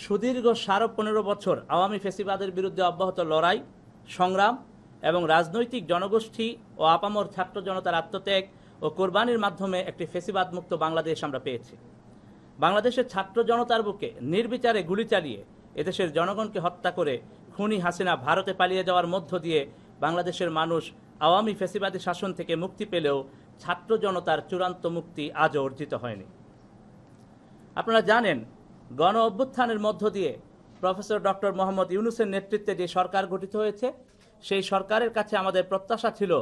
সুদীর্ঘ 15.5 বছর আওয়ামী ফ্যাসিবাদের বিরুদ্ধে অব্যাহত লড়াই, সংগ্রাম এবং রাজনৈতিক জনগোষ্ঠী ও আপামর ছাত্র জনতার আত্মত্যাগ ও কোরবানির মাধ্যমে একটি ফ্যাসিবাদ মুক্ত বাংলাদেশ আমরা পেয়েছি। বাংলাদেশের ছাত্র জনতার বুকে নির্বিচারে গুলি চালিয়ে এদেশের জনগণকে হত্যা করে খুনি হাসিনা ভারতে পালিয়ে যাওয়ার মধ্য দিয়ে বাংলাদেশের মানুষ আওয়ামী ফ্যাসিবাদী শাসন থেকে মুক্তি পেলেও ছাত্র জনতার চূড়ান্ত মুক্তি আজও অর্জিত হয়নি। আপনারা জানেন, গণ অভ্যুত্থানের মধ্য দিয়ে প্রফেসর ডক্টর মোহাম্মদ ইউনূসের নেতৃত্বে যে সরকার গঠিত হয়েছে, সেই সরকারের কাছে আমাদের প্রত্যাশা ছিল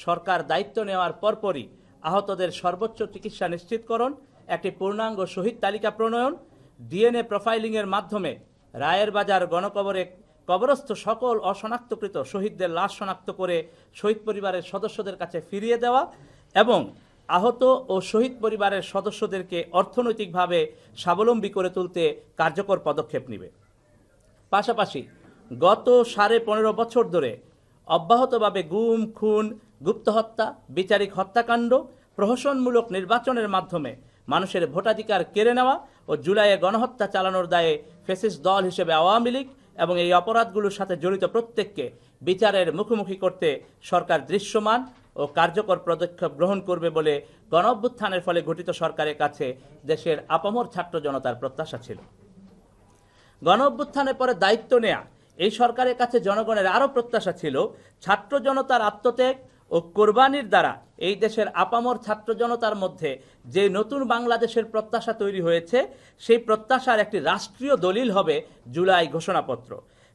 সরকার দায়িত্ব নেওয়ার পরপরই আহতদের সর্বোচ্চ চিকিৎসা নিশ্চিতকরণ, একটি পূর্ণাঙ্গ শহীদ তালিকা প্রণয়ন, ডিএনএ প্রোফাইলিংয়ের মাধ্যমে রায়ের বাজার গণকবরে কবরস্থ সকল অশনাক্তকৃত শহীদদের লাশ শনাক্ত করে শহীদ পরিবারের সদস্যদের কাছে ফিরিয়ে দেওয়া এবং আহত ও শহীদ পরিবারের সদস্যদেরকে অর্থনৈতিকভাবে স্বাবলম্বী করে তুলতে কার্যকর পদক্ষেপ নেবে। পাশাপাশি গত 15.5 বছর ধরে অব্যাহতভাবে গুম, খুন, গুপ্ত হত্যা, বিচারিক হত্যাকাণ্ড, প্রহসনমূলক নির্বাচনের মাধ্যমে মানুষের ভোটাধিকার কেড়ে নেওয়া ও জুলাইয়ে গণহত্যা চালানোর দায়ে ফ্যাসিস্ট দল হিসেবে আওয়ামী লীগ এবং এই অপরাধগুলোর সাথে জড়িত প্রত্যেককে বিচারের মুখোমুখি করতে সরকার দৃশ্যমান ও কার্যকর পদক্ষেপ গ্রহণ করবে বলে গণ অভ্যুত্থানের ফলে গঠিত সরকারের কাছে দেশের আপামর ছাত্র জনতার প্রত্যাশা ছিল। গণ অভ্যুত্থানের পরে দায়িত্ব নেয়া এই সরকারের কাছে জনগণের আরও প্রত্যাশা ছিল ছাত্র জনতার আত্মত্যাগ ও কোরবানির দ্বারা এই দেশের আপামর ছাত্র জনতার মধ্যে যে নতুন বাংলাদেশের প্রত্যাশা তৈরি হয়েছে, সেই প্রত্যাশার একটি রাষ্ট্রীয় দলিল হবে জুলাই ঘোষণাপত্র।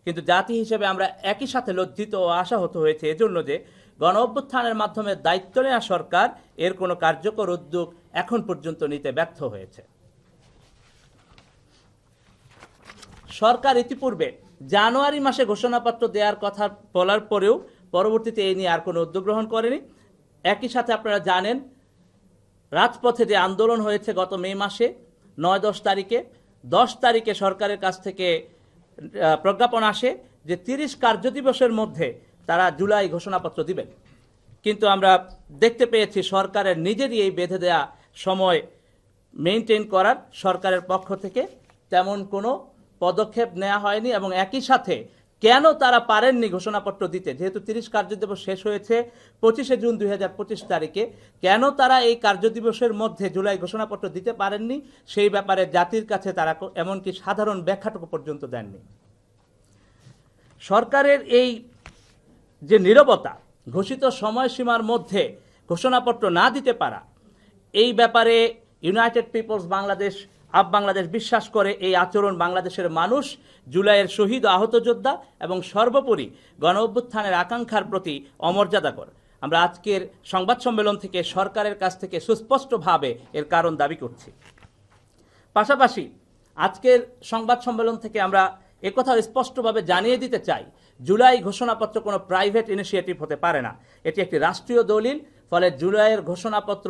কিন্তু জাতি হিসেবে আমরা একই সাথে লজ্জিত ও আশাহত হয়েছে এজন্য যে গণ অভ্যুত্থানের মাধ্যমে দায়িত্ব নেওয়া সরকার এর কোনো কার্যকর উদ্যোগ এখন পর্যন্ত নিতে ব্যর্থ হয়েছে। সরকার ইতিপূর্বে জানুয়ারি মাসে ঘোষণাপত্র দেওয়ার কথা বলার পরেও পরবর্তীতে এই নিয়ে আর কোনো উদ্যোগ গ্রহণ করেনি। একই সাথে আপনারা জানেন, রাজপথে যে আন্দোলন হয়েছে গত মে মাসে 9-10 তারিখে, 10 তারিখে সরকারের কাছ থেকে প্রজ্ঞাপন আসে যে 30 কার্যদিবসের মধ্যে তারা জুলাই ঘোষণাপত্র দিবেন। কিন্তু আমরা দেখতে পেয়েছি সরকারের নিজেরই এই বেঁধে দেয়া সময় মেনটেন করার সরকারের পক্ষ থেকে তেমন কোনো পদক্ষেপ নেওয়া হয়নি এবং একই সাথে কেন তারা পারেননি ঘোষণাপত্র দিতে, যেহেতু 30 কার্যদিবস শেষ হয়েছে 25শে জুন 2025 তারিখে, কেন তারা এই কার্যদিবসের মধ্যে জুলাই ঘোষণাপত্র দিতে পারেননি সেই ব্যাপারে জাতির কাছে তারা এমনকি সাধারণ ব্যাখ্যাটুকু পর্যন্ত দেননি। সরকারের এই যে নীরবতা, ঘোষিত সময়সীমার মধ্যে ঘোষণাপত্র না দিতে পারা, এই ব্যাপারে ইউনাইটেড পিপলস বাংলাদেশ বাংলাদেশ বিশ্বাস করে এই আচরণ বাংলাদেশের মানুষ, জুলাইয়ের শহীদ ও আহত যোদ্ধা এবং সর্বোপরি গণ অভ্যুত্থানের আকাঙ্ক্ষার প্রতি অমর্যাদাকর। আমরা আজকের সংবাদ সম্মেলন থেকে সরকারের কাছ থেকে সুস্পষ্টভাবে এর কারণ দাবি করছি। পাশাপাশি আজকের সংবাদ সম্মেলন থেকে আমরা একথা স্পষ্টভাবে জানিয়ে দিতে চাই, জুলাই ঘোষণাপত্র কোনো প্রাইভেট ইনিশিয়েটিভ হতে পারে না, এটি একটি রাষ্ট্রীয় দলিল। ফলে জুলাইয়ের ঘোষণাপত্র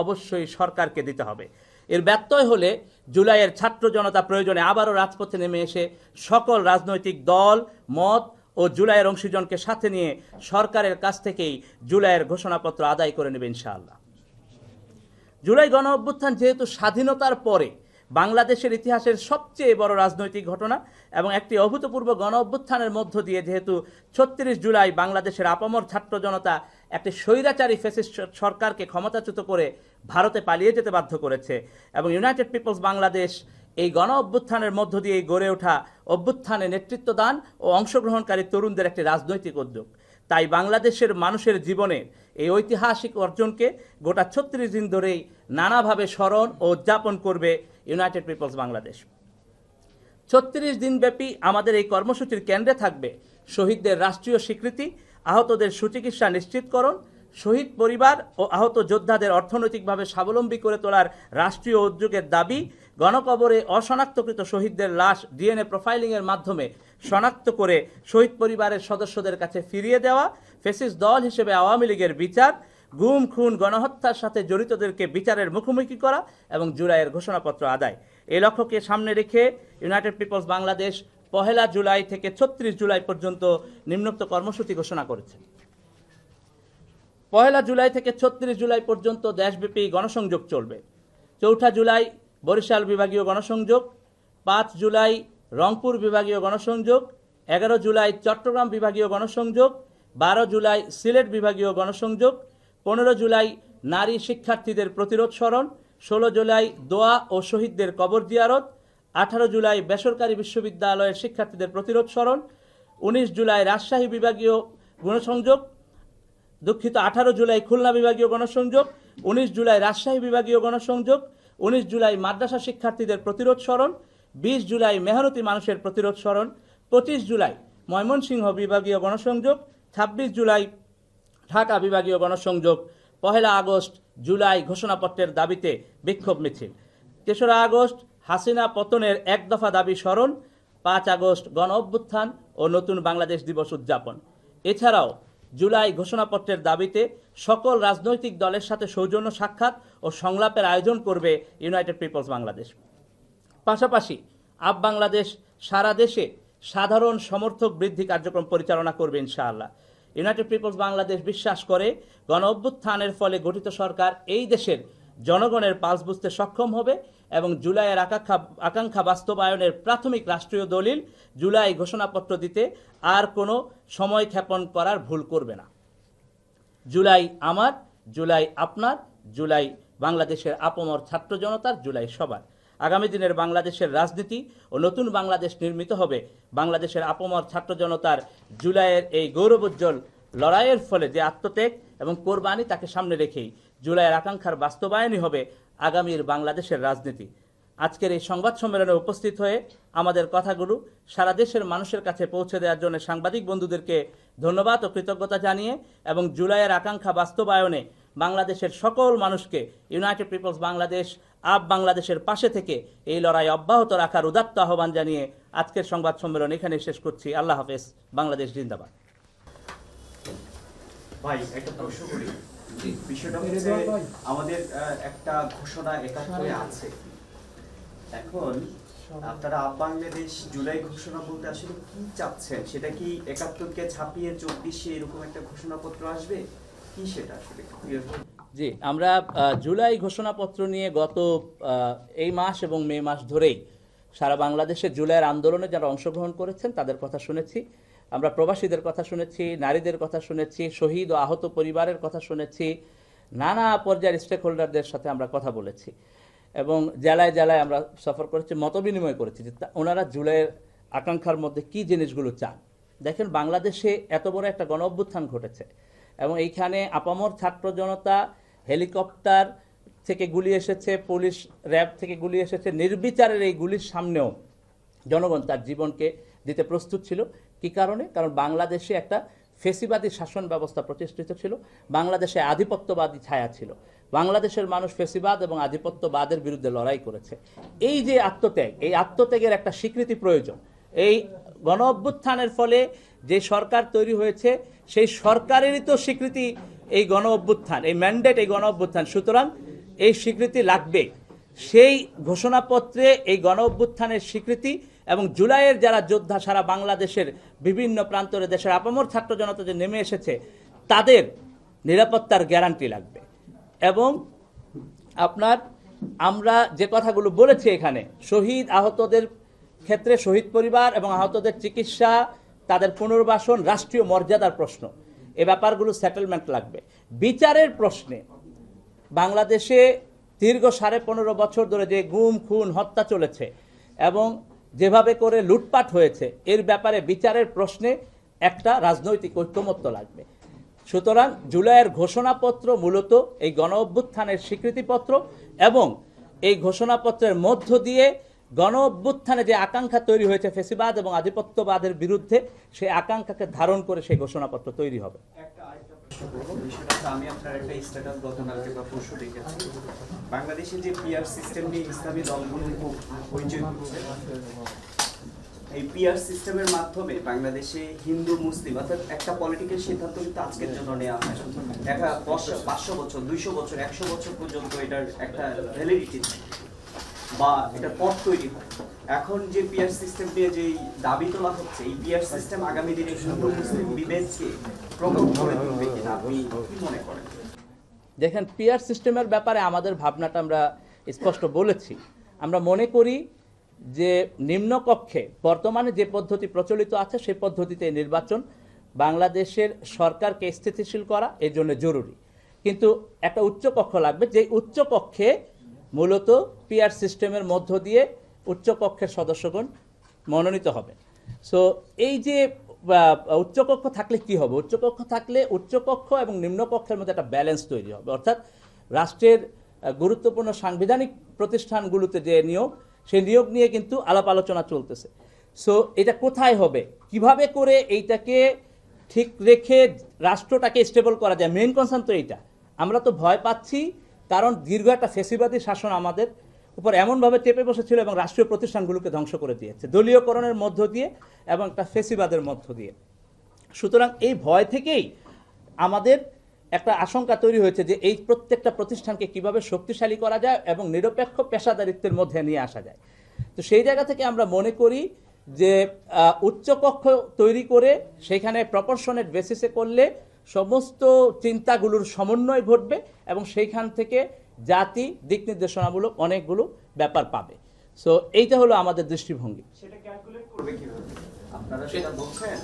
অবশ্যই সরকারকে দিতে হবে। এর ব্যত্যয় হলে জুলাইয়ের ছাত্র জনতা প্রয়োজনে আবারও রাজপথে নেমে এসে সকল রাজনৈতিক দল, মত ও জুলাইয়ের অংশীজনকে সাথে নিয়ে সরকারের কাছ থেকেই জুলাইয়ের ঘোষণাপত্র আদায় করে নেবে ইনশাআল্লাহ। জুলাই গণ অভ্যুত্থান যেহেতু স্বাধীনতার পরে বাংলাদেশের ইতিহাসের সবচেয়ে বড় রাজনৈতিক ঘটনা এবং একটি অভূতপূর্ব গণ অভ্যুত্থানের মধ্য দিয়ে যেহেতু 36 জুলাই বাংলাদেশের আপামর ছাত্র জনতা একটি স্বৈরাচারী ফ্যাসিস্ট সরকারকে ক্ষমতাচ্যুত করে ভারতে পালিয়ে যেতে বাধ্য করেছে এবং ইউনাইটেড পিপলস বাংলাদেশ এই গণ অভ্যুত্থানের মধ্য দিয়ে গড়ে ওঠা অভ্যুত্থানে নেতৃত্ব দান ও অংশগ্রহণকারী তরুণদের একটি রাজনৈতিক উদ্যোগ, তাই বাংলাদেশের মানুষের জীবনে এই ঐতিহাসিক অর্জনকে গোটা 36 দিন ধরেই নানাভাবে স্মরণ ও উদযাপন করবে ইউনাইটেড পিপলস বাংলাদেশ। 36 দিনব্যাপী আমাদের এই কর্মসূচির কেন্দ্রে থাকবে শহীদদের রাষ্ট্রীয় স্বীকৃতি, আহতদের সুচিকিৎসা নিশ্চিতকরণ, শহীদ পরিবার ও আহত যোদ্ধাদের অর্থনৈতিকভাবে স্বাবলম্বী করে তোলার রাষ্ট্রীয় উদ্যোগের দাবি, গণকবরে অশনাক্তকৃত শহীদদের লাশ ডিএনএ প্রোফাইলিংয়ের মাধ্যমে শনাক্ত করে শহীদ পরিবারের সদস্যদের কাছে ফিরিয়ে দেওয়া, ফ্যাসিস্ট দল হিসেবে আওয়ামী লীগের বিচার, গুম, খুন, গণহত্যার সাথে জড়িতদেরকে বিচারের মুখোমুখি করা এবং জুলাইয়ের ঘোষণাপত্র আদায়। এই লক্ষ্যকে সামনে রেখে ইউনাইটেড পিপলস বাংলাদেশ 1 জুলাই থেকে 36 জুলাই পর্যন্ত নিম্নোক্ত কর্মসূচি ঘোষণা করেছে। 1 জুলাই থেকে 36 জুলাই পর্যন্ত দেশব্যাপী গণসংযোগ চলবে। 4 জুলাই বরিশাল বিভাগীয় গণসংযোগ, 5 জুলাই রংপুর বিভাগীয় গণসংযোগ, 11 জুলাই চট্টগ্রাম বিভাগীয় গণসংযোগ, 12 জুলাই সিলেট বিভাগীয় গণসংযোগ, 15 জুলাই নারী শিক্ষার্থীদের প্রতিরোধ স্মরণ, 16 জুলাই দোয়া ও শহীদদের কবর জিয়ারত, 18 জুলাই বেসরকারি বিশ্ববিদ্যালয়ের শিক্ষার্থীদের প্রতিরোধ স্মরণ, 19 জুলাই রাজশাহী বিভাগীয় গণসংযোগ, 18 জুলাই খুলনা বিভাগীয় গণসংযোগ, 19 জুলাই রাজশাহী বিভাগীয় গণসংযোগ, 19 জুলাই মাদ্রাসা শিক্ষার্থীদের প্রতিরোধ স্মরণ, 20 জুলাই মেহনতি মানুষের প্রতিরোধ স্মরণ, 25 জুলাই ময়মনসিংহ বিভাগীয় গণসংযোগ, 26 জুলাই ঢাকা বিভাগীয় গণসংযোগ, 1 আগস্ট জুলাই ঘোষণাপত্রের দাবিতে বিক্ষোভ মিছিল, 3 আগস্ট হাসিনা পতনের এক দফা দাবি স্মরণ, 5 আগস্ট গণ অভ্যুত্থান ও নতুন বাংলাদেশ দিবস উদযাপন। এছাড়াও জুলাই ঘোষণাপত্রের দাবিতে সকল রাজনৈতিক দলের সাথে সৌজন্য সাক্ষাৎ ও সংলাপের আয়োজন করবে ইউনাইটেড পিপলস বাংলাদেশ। পাশাপাশি আপ বাংলাদেশ সারা দেশে সাধারণ সমর্থক বৃদ্ধি কার্যক্রম পরিচালনা করবে ইনশাআল্লাহ। ইউনাইটেড পিপলস বাংলাদেশ বিশ্বাস করে গণ অভ্যুত্থানের ফলে গঠিত সরকার এই দেশের জনগণের পালস বুঝতে সক্ষম হবে এবং জুলাইয়ের আকাঙ্ক্ষা বাস্তবায়নের প্রাথমিক রাষ্ট্রীয় দলিল জুলাই ঘোষণাপত্র দিতে আর কোনো সময় ক্ষেপণ করার ভুল করবে না। জুলাই আমার, জুলাই আপনার, জুলাই বাংলাদেশের আপমর ছাত্র জনতার, জুলাই সবার। আগামী দিনের বাংলাদেশের রাজনীতি ও নতুন বাংলাদেশ নির্মিত হবে বাংলাদেশের আপমর ছাত্র জনতার জুলাইয়ের এই গৌরবোজ্জ্বল লড়াইয়ের ফলে যে আত্মত্যাগ এবং কোরবানি তাকে সামনে রেখেই জুলাইয়ের আকাঙ্ক্ষার বাস্তবায়নই হবে আগামীর বাংলাদেশের রাজনীতি। আজকের এই সংবাদ সম্মেলনে উপস্থিত হয়ে আমাদের কথাগুলো সারা দেশের মানুষের কাছে পৌঁছে দেওয়ার জন্য সাংবাদিক বন্ধুদেরকে ধন্যবাদ ও কৃতজ্ঞতা জানিয়ে এবং জুলাইয়ের আকাঙ্ক্ষা বাস্তবায়নে বাংলাদেশের সকল মানুষকে ইউনাইটেড পিপলস বাংলাদেশ আপ বাংলাদেশের পাশে থেকে এই লড়াই অব্যাহত রাখার উদাত্ত আহ্বান জানিয়ে আজকের সংবাদ সম্মেলন এখানে শেষ করছি। আল্লাহ হাফেজ। বাংলাদেশ জিন্দাবাদ। ভাই একটা প্রশ্ন করি, বিষয়টা হচ্ছে আমাদের একটা ঘোষণা 71 আছে। এখন আপনারা আপ বাংলাদেশ জুলাই ঘোষণা বলতে আসলে কি চাচ্ছেন? সেটা কি 71 কে ছাপিয়ে 24 এরকম একটা ঘোষণাপত্র আসবে কি সেটা আসলে? জি, আমরা জুলাই ঘোষণাপত্র নিয়ে গত এই মাস এবং মে মাস ধরেই সারা বাংলাদেশে জুলাইয়ের আন্দোলনে যারা অংশগ্রহণ করেছেন তাদের কথা শুনেছি। আমরা প্রবাসীদের কথা শুনেছি, নারীদের কথা শুনেছি, শহীদ ও আহত পরিবারের কথা শুনেছি, নানা পর্যায়ের স্টেক হোল্ডারদের সাথে আমরা কথা বলেছি এবং জেলায় জেলায় আমরা সফর করেছি, মত বিনিময় করেছি যে ওনারা জুলাইয়ের আকাঙ্ক্ষার মধ্যে কি জিনিসগুলো চান। দেখেন, বাংলাদেশে এত বড় একটা গণ অভ্যুত্থান ঘটেছে এবং এইখানে আপামর ছাত্র জনতা, হেলিকপ্টার থেকে গুলি এসেছে, পুলিশ র্যাব থেকে গুলি এসেছে, নির্বিচারের এই গুলির সামনেও জনগণ তার জীবনকে দিতে প্রস্তুত ছিল। কি কারণে? কারণ বাংলাদেশে একটা ফেসিবাদী শাসন ব্যবস্থা প্রতিষ্ঠিত ছিল, বাংলাদেশে আধিপত্যবাদী ছায়া ছিল, বাংলাদেশের মানুষ ফেসিবাদ এবং আধিপত্যবাদের বিরুদ্ধে লড়াই করেছে। এই যে আত্মত্যাগ, এই আত্মত্যাগের একটা স্বীকৃতি প্রয়োজন। এই গণ অভ্যুত্থানের ফলে যে সরকার তৈরি হয়েছে সেই সরকারেরই তো স্বীকৃতি এই গণ অভ্যুত্থান, এই ম্যান্ডেট এই গণ অভ্যুত্থান। সুতরাং এই স্বীকৃতি লাগবে। সেই ঘোষণাপত্রে এই গণ অভ্যুত্থানের স্বীকৃতি এবং জুলাইয়ের যারা যোদ্ধা সারা বাংলাদেশের বিভিন্ন প্রান্তরে দেশের আপামর ছাত্র জনতা যে নেমে এসেছে তাদের নিরাপত্তার গ্যারান্টি লাগবে। এবং আমরা যে কথাগুলো বলেছি এখানে, শহীদ আহতদের ক্ষেত্রে শহীদ পরিবার এবং আহতদের চিকিৎসা, তাদের পুনর্বাসন, রাষ্ট্রীয় মর্যাদার প্রশ্ন, এ ব্যাপারগুলো সেটেলমেন্ট লাগবে। বিচারের প্রশ্নে বাংলাদেশে দীর্ঘ 15.5 বছর ধরে যে গুম খুন হত্যা চলেছে এবং যেভাবে করে লুটপাট হয়েছে, এর ব্যাপারে বিচারের প্রশ্নে একটা রাজনৈতিক ঐকমত্য লাগবে। সুতরাং জুলাইয়ের ঘোষণাপত্র মূলত এই গণ অভ্যুত্থানের স্বীকৃতিপত্র এবং এই ঘোষণাপত্রের মধ্য দিয়ে গণ অভ্যুত্থানে যে আকাঙ্ক্ষা তৈরি হয়েছে ফেসিবাদ এবং আধিপত্যবাদের বিরুদ্ধে, সেই আকাঙ্ক্ষাকে ধারণ করে সেই ঘোষণাপত্র তৈরি হবে। আমি আপনার একটা স্ট্যাটাস গতকালকে বা পরশু দেখেছি, বাংলাদেশে যে পিআর সিস্টেম নিয়ে ইসলামী দলগুলো খুব হইচই করছে। এই পিআর সিস্টেমের মাধ্যমে বাংলাদেশে হিন্দু মুসলিম অর্থাৎ একটা পলিটিক্যাল সিদ্ধান্ত কিন্তু আজকের জন্য নেওয়া হয়, 500 বছর 200 বছর 100 বছর পর্যন্ত এটার একটা ভ্যালিডিটি বা এটা পথ তৈরি হয়। এখন যে পিআর সিস্টেম দিয়ে যে দাবি তোলা হচ্ছে, এই পিআর সিস্টেম আগামী দিনে হিন্দু মুসলিম বিভেদকে প্রকট করে তুলবে কিনা আপনি কি মনে করেন? দেখেন, পিআর সিস্টেমের ব্যাপারে আমাদের ভাবনাটা আমরা স্পষ্ট বলেছি। আমরা মনে করি যে নিম্নকক্ষে বর্তমানে যে পদ্ধতি প্রচলিত আছে সেই পদ্ধতিতে নির্বাচন বাংলাদেশের সরকারকে স্থিতিশীল করা এর জন্য জরুরি, কিন্তু একটা উচ্চকক্ষ লাগবে, যে উচ্চকক্ষে মূলত পিআর সিস্টেমের মধ্য দিয়ে উচ্চকক্ষের সদস্যগণ মনোনীত হবে। সো এই যে উচ্চকক্ষ থাকলে কি হবে, উচ্চকক্ষ থাকলে উচ্চকক্ষ এবং নিম্নকক্ষের মধ্যে একটা ব্যালেন্স তৈরি হবে, অর্থাৎ রাষ্ট্রের গুরুত্বপূর্ণ সাংবিধানিক প্রতিষ্ঠানগুলোতে যে নিয়োগ, সেই নিয়োগ নিয়ে কিন্তু আলাপ আলোচনা চলতেছে। সো এটা কোথায় হবে, কিভাবে করে এইটাকে ঠিক রেখে রাষ্ট্রটাকে স্টেবল করা যায়, মেইন কনসার্ন তো এইটা। আমরা তো ভয় পাচ্ছি কারণ দীর্ঘ একটা ফ্যাসিবাদী শাসন আমাদের উপর এমনভাবে চেপে বসেছিল এবং রাষ্ট্রীয় প্রতিষ্ঠানগুলোকে ধ্বংস করে দিয়েছে দলীয়করণের মধ্য দিয়ে এবং একটা ফ্যাসিবাদের মধ্য দিয়ে। সুতরাং এই ভয় থেকেই আমাদের একটা আশঙ্কা তৈরি হয়েছে যে এই প্রত্যেকটা প্রতিষ্ঠানকে কিভাবে শক্তিশালী করা যায় এবং নিরপেক্ষ পেশাদারিত্বের মধ্যে নিয়ে আসা যায়। তো সেই জায়গা থেকে আমরা মনে করি যে উচ্চকক্ষ তৈরি করে সেখানে প্রপোর্শনেট বেসিসে করলে সমস্ত চিন্তাগুলোর সমন্বয় ঘটবে এবং সেইখান থেকে জাতি দিক নির্দেশনামূলক অনেকগুলো ব্যাপার পাবে। সো এইটা হলো আমাদের দৃষ্টিভঙ্গি। সেটা ক্যালকুলেট করবে কিভাবে? আপনারা সেটা বলছেন,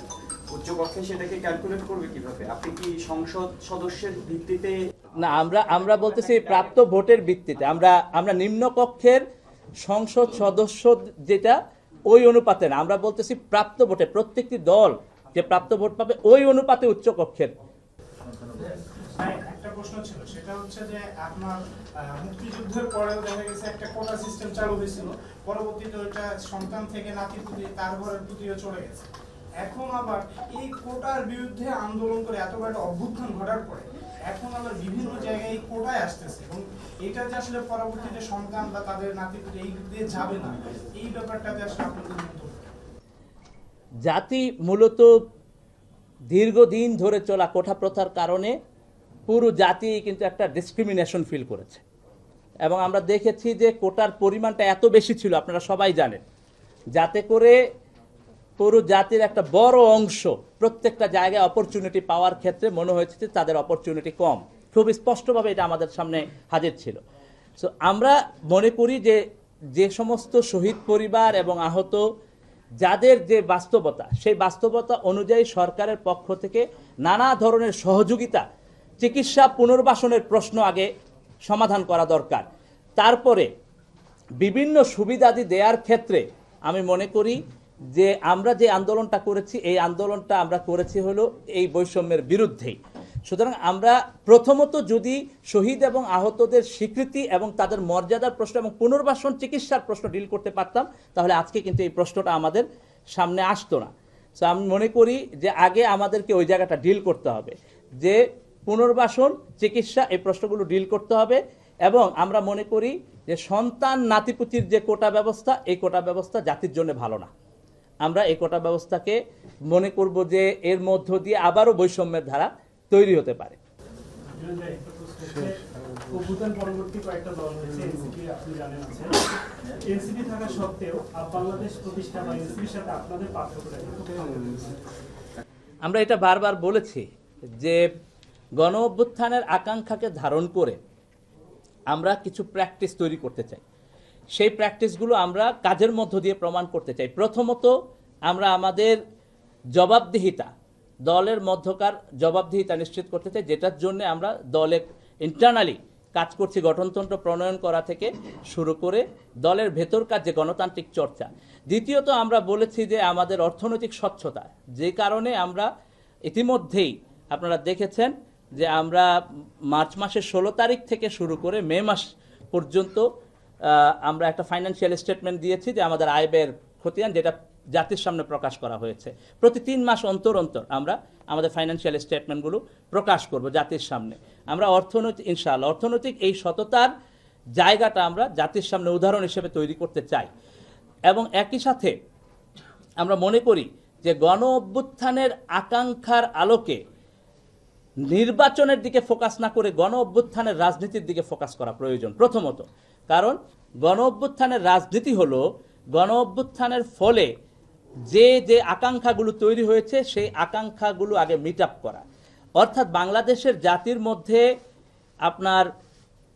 উচ্চকক্ষে সেটাকে ক্যালকুলেট করবে কিভাবে? আপনি কি সংসদ সদস্যের ভিত্তিতে? না, আমরা বলতেছি প্রাপ্ত ভোটের ভিত্তিতে। আমরা নিম্নকক্ষের সংসদ সদস্য যেটা ওই অনুপাতে না, আমরা বলতেছি প্রাপ্ত ভোটে প্রত্যেকটি দল যে প্রাপ্ত ভোট পাবে ওই অনুপাতে উচ্চকক্ষের। একটা প্রশ্ন ছিল, সেটা হচ্ছে যে আপনার মুক্তিযুদ্ধের পরেও দেখা গেছে একটা কোটা সিস্টেম চালু হয়েছিল, পরবর্তীতে ওইটা সন্তান থেকে নাতি পুতি তার ঘরের পুতিও চলে গেছে। এখন আবার এই কোটার বিরুদ্ধে আন্দোলন করে এত বড় একটা অভ্যুত্থান ঘটার পরে এখন আবার বিভিন্ন জায়গায় কোটায় আসতেছে এবং এটা যে আসলে পরবর্তীতে সন্তান বা তাদের নাতি পুতি এই দিয়ে যাবে না, এই ব্যাপারটাতে আসলে আপনাদের মন্তব্য? জাতি মূলত দীর্ঘদিন ধরে চলা কোঠা প্রথার কারণে পুরো জাতি কিন্তু একটা ডিসক্রিমিনেশন ফিল করেছে এবং আমরা দেখেছি যে কোটার পরিমাণটা এত বেশি ছিল, আপনারা সবাই জানেন, যাতে করে পুরো জাতির একটা বড় অংশ প্রত্যেকটা জায়গায় অপরচুনিটি পাওয়ার ক্ষেত্রে মনে হয়েছে যে তাদের অপরচুনিটি কম। খুব স্পষ্টভাবে এটা আমাদের সামনে হাজির ছিল। সো আমরা মনে করি যে যে সমস্ত শহীদ পরিবার এবং আহত যাদের যে বাস্তবতা, সেই বাস্তবতা অনুযায়ী সরকারের পক্ষ থেকে নানা ধরনের সহযোগিতা, চিকিৎসা পুনর্বাসনের প্রশ্ন আগে সমাধান করা দরকার। তারপরে বিভিন্ন সুবিধাদি দেওয়ার ক্ষেত্রে আমি মনে করি যে আমরা যে আন্দোলনটা করেছি এই আন্দোলনটা আমরা করেছি হলো এই বৈষম্যের বিরুদ্ধেই। সুতরাং আমরা প্রথমত যদি শহীদ এবং আহতদের স্বীকৃতি এবং তাদের মর্যাদার প্রশ্ন এবং পুনর্বাসন চিকিৎসার প্রশ্ন ডিল করতে পারতাম, তাহলে আজকে কিন্তু এই প্রশ্নটা আমাদের সামনে আসতো না। সো আমি মনে করি যে আগে আমাদেরকে ওই জায়গাটা ডিল করতে হবে, যে পুনর্বাসন চিকিৎসা এই প্রশ্নগুলো ডিল করতে হবে। এবং আমরা মনে করি যে সন্তান নাতিপুতির যে কোটা ব্যবস্থা, এই কোটা ব্যবস্থা জাতির জন্য ভালো না। আমরা এই কোটা ব্যবস্থাকে মনে করব যে এর মধ্য দিয়ে আবারও বৈষম্যের ধারা তৈরি হতে পারে। পরবর্তী কয়েকটা দল হয়েছে, এনসিপি আপনি জানেন আছে, এনসিপি থাকা সত্ত্বেও বাংলাদেশ প্রতিষ্ঠা বা এনসিপির সাথে আপনাদের পার্থক্য? আমরা এটা বারবার বলেছি যে গণ অভ্যুত্থানের আকাঙ্ক্ষাকে ধারণ করে আমরা কিছু প্র্যাকটিস তৈরি করতে চাই। সেই প্র্যাকটিসগুলো আমরা কাজের মধ্য দিয়ে প্রমাণ করতে চাই। প্রথমত আমরা আমাদের জবাবদিহিতা, দলের মধ্যকার জবাবদিহিতা নিশ্চিত করতে চাই, যেটার জন্য আমরা দলে ইন্টারনালি কাজ করছি, গঠনতন্ত্র প্রণয়ন করা থেকে শুরু করে দলের ভেতরকার যে গণতান্ত্রিক চর্চা। দ্বিতীয়ত আমরা বলেছি যে আমাদের অর্থনৈতিক স্বচ্ছতা, যে কারণে আমরা ইতিমধ্যেই আপনারা দেখেছেন যে আমরা মার্চ মাসের 16 তারিখ থেকে শুরু করে মে মাস পর্যন্ত আমরা একটা ফাইন্যান্সিয়াল স্টেটমেন্ট দিয়েছি যে আমাদের আয় ব্যয়ের খতিয়ান, যেটা জাতির সামনে প্রকাশ করা হয়েছে। প্রতি 3 মাস অন্তর অন্তর আমরা আমাদের ফাইন্যান্সিয়াল স্টেটমেন্টগুলো প্রকাশ করব জাতির সামনে। আমরা অর্থনৈতিক ইনশাআল্লাহ অর্থনৈতিক এই সততার জায়গাটা আমরা জাতির সামনে উদাহরণ হিসেবে তৈরি করতে চাই। এবং একই সাথে আমরা মনে করি যে গণ অভ্যুত্থানের আকাঙ্ক্ষার আলোকে নির্বাচনের দিকে ফোকাস না করে গণ অভ্যুত্থানের রাজনীতির দিকে ফোকাস করা প্রয়োজন প্রথমত। কারণ গণ অভ্যুত্থানের রাজনীতি হলো গণ অভ্যুত্থানের ফলে যে যে আকাঙ্ক্ষাগুলো তৈরি হয়েছে সেই আকাঙ্ক্ষাগুলো আগে মিট আপ করা, অর্থাৎ বাংলাদেশের জাতির মধ্যে আপনার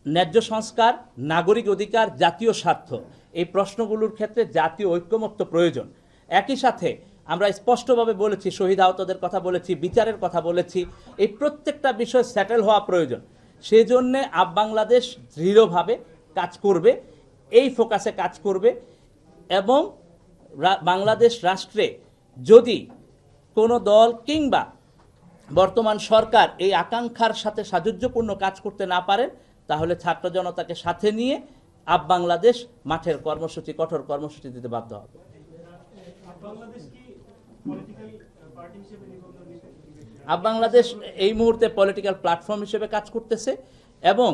ন্যায্য সংস্কার, নাগরিক অধিকার, জাতীয় স্বার্থ, এই প্রশ্নগুলোর ক্ষেত্রে জাতীয় ঐক্যমত্য প্রয়োজন। একই সাথে আমরা স্পষ্টভাবে বলেছি, শহীদ আহতদের কথা বলেছি, বিচারের কথা বলেছি, এই প্রত্যেকটা বিষয় সেটেল হওয়া প্রয়োজন। সেই জন্যে আপ বাংলাদেশ দৃঢ়ভাবে কাজ করবে, এই ফোকাসে কাজ করবে। এবং বাংলাদেশ রাষ্ট্রে যদি কোনো দল কিংবা বর্তমান সরকার এই আকাঙ্ক্ষার সাথে সাযুজ্যপূর্ণ কাজ করতে না পারেন, তাহলে ছাত্র জনতাকে সাথে নিয়ে আপ বাংলাদেশ মাঠের কর্মসূচি, কঠোর কর্মসূচি দিতে বাধ্য হবে। আপ বাংলাদেশ এই মুহূর্তে পলিটিক্যাল প্ল্যাটফর্ম হিসেবে কাজ করতেছে এবং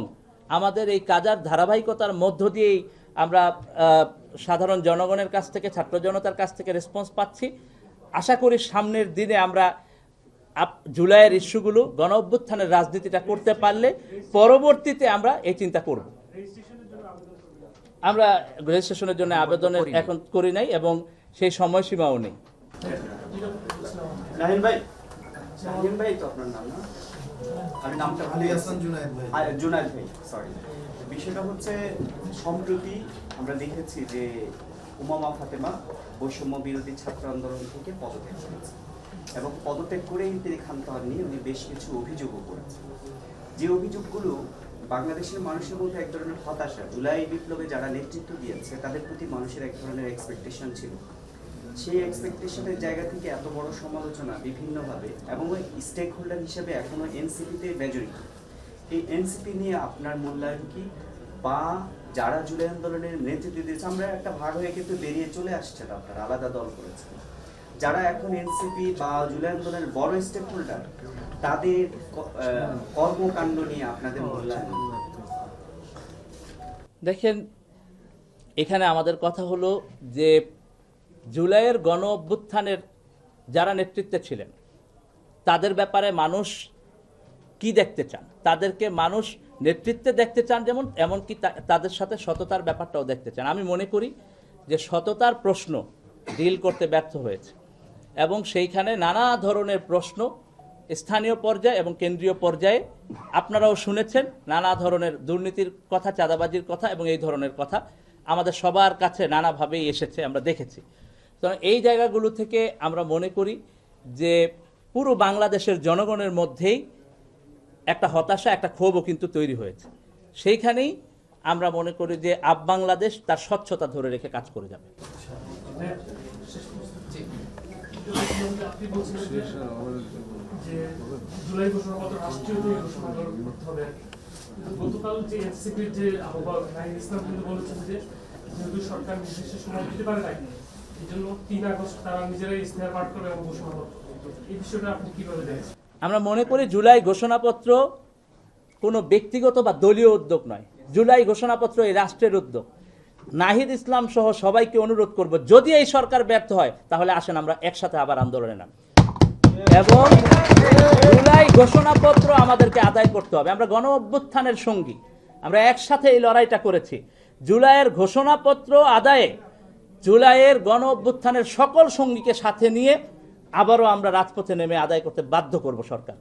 আমাদের এই কাজের ধারাবাহিকতার মধ্য দিয়েই আমরা সাধারণ জনগণের কাছ থেকে, ছাত্র জনতার কাছ থেকে রেসপন্স পাচ্ছি। আশা করি সামনের দিনে আমরা জুলাইয়ের ইস্যুগুলো, গণ অভ্যুত্থানের রাজনীতিটা করতে পারলে পরবর্তীতে আমরা এই চিন্তা করব। আমরা রেজিস্ট্রেশনের জন্য আবেদনের এখন করি নাই এবং সেই সময়সীমাও নেই। নাহিন ভাই তো আপনার নাম না? আমি নামটা ভুলে গেছি। জুনায়েদ ভাই, সরি। বিষয়টা হচ্ছে সম্প্রতি আমরা দেখেছি যে উমামা ফাতেমা বৈষম্য বিরোধী ছাত্র আন্দোলন থেকে পদত্যাগ করেছে এবং পদত্যাগ করেই তিনি খানকাওয়ার নিয়ে উনি বেশ কিছু অভিযোগও করেছেন। যে অভিযোগগুলো বাংলাদেশের মানুষের মধ্যে এক ধরনের হতাশা, জুলাই বিপ্লবে যারা নেতৃত্ব দিয়েছে তাদের প্রতি মানুষের এক ধরনের এক্সপেকটেশন ছিল। সেই এক্সপেকটেশনের জায়গা থেকে এত বড় সমালোচনা বিভিন্নভাবে, এবং ওই স্টেক হোল্ডার হিসেবে এখনো এনসিপিতে মেজরিটি। এই এনসিপি নিয়ে আপনার মূল্যায়ন কি, বা যারা জুলাই আন্দোলনের নেতৃত্ব দিয়েছে, আমরা একটা ভাগ হয়ে কিন্তু বেরিয়ে চলে আসছেন, আপনারা আলাদা দল করেছেন, যারা এখন এনসিপি বা জুলাই আন্দোলনের বড় স্টেক হোল্ডার, তাদের কর্মকাণ্ড নিয়ে আপনাদের মূল্যায়ন? দেখেন, এখানে আমাদের কথা হলো যে জুলাইয়ের গণ অভ্যুত্থানের যারা নেতৃত্বে ছিলেন তাদের ব্যাপারে মানুষ কি দেখতে চান, তাদেরকে মানুষ নেতৃত্বে দেখতে চান, যেমন এমনকি তাদের সাথে সততার ব্যাপারটাও দেখতে চান। আমি মনে করি যে সততার প্রশ্ন ডিল করতে ব্যর্থ হয়েছে এবং সেইখানে নানা ধরনের প্রশ্ন স্থানীয় পর্যায়ে এবং কেন্দ্রীয় পর্যায়ে আপনারাও শুনেছেন, নানা ধরনের দুর্নীতির কথা, চাঁদাবাজির কথা এবং এই ধরনের কথা আমাদের সবার কাছে নানাভাবেই এসেছে, আমরা দেখেছি। তো এই জায়গাগুলো থেকে আমরা মনে করি যে পুরো বাংলাদেশের জনগণের মধ্যেই একটা হতাশা, একটা ক্ষোভও কিন্তু তৈরি হয়েছে। সেইখানেই আমরা মনে করি যে আপ বাংলাদেশ তার স্বচ্ছতা ধরে রেখে কাজ করে যাবে। জুলাই ঘোষণাপত্র রাষ্ট্রীয় ঘোষণা করতে হবে। গতকাল যে এনসিপির যে আহ্বায়ক নাহিদ ইসলাম কিন্তু বলেছেন যে যেহেতু সরকার নির্দিষ্ট সময় দিতে পারে নাই, এই জন্য 3 আগস্ট তারা নিজেরাই ইস্তেহার পাঠ করবে এবং ঘোষণা করবে। এই বিষয়টা আপনি কিভাবে দেখেন? আমরা মনে করি জুলাই ঘোষণাপত্র কোনো ব্যক্তিগত বা দলীয় উদ্যোগ নয়। জুলাই ঘোষণাপত্র এই রাষ্ট্রের উদ্যোগ। নাহিদ ইসলাম সহ সবাইকে অনুরোধ করব, যদি এই সরকার ব্যর্থ হয় তাহলে আসেন আমরা একসাথে আবার আন্দোলনে নাম, এবং জুলাই ঘোষণাপত্র আমাদেরকে আদায় করতে হবে। আমরা গণ অভ্যুত্থানের সঙ্গী, আমরা একসাথে এই লড়াইটা করেছি। জুলাইয়ের ঘোষণাপত্র আদায়ে জুলাইয়ের গণ অভ্যুত্থানের সকল সঙ্গীকে সাথে নিয়ে আবারও আমরা রাজপথে নেমে আদায় করতে বাধ্য করব সরকার।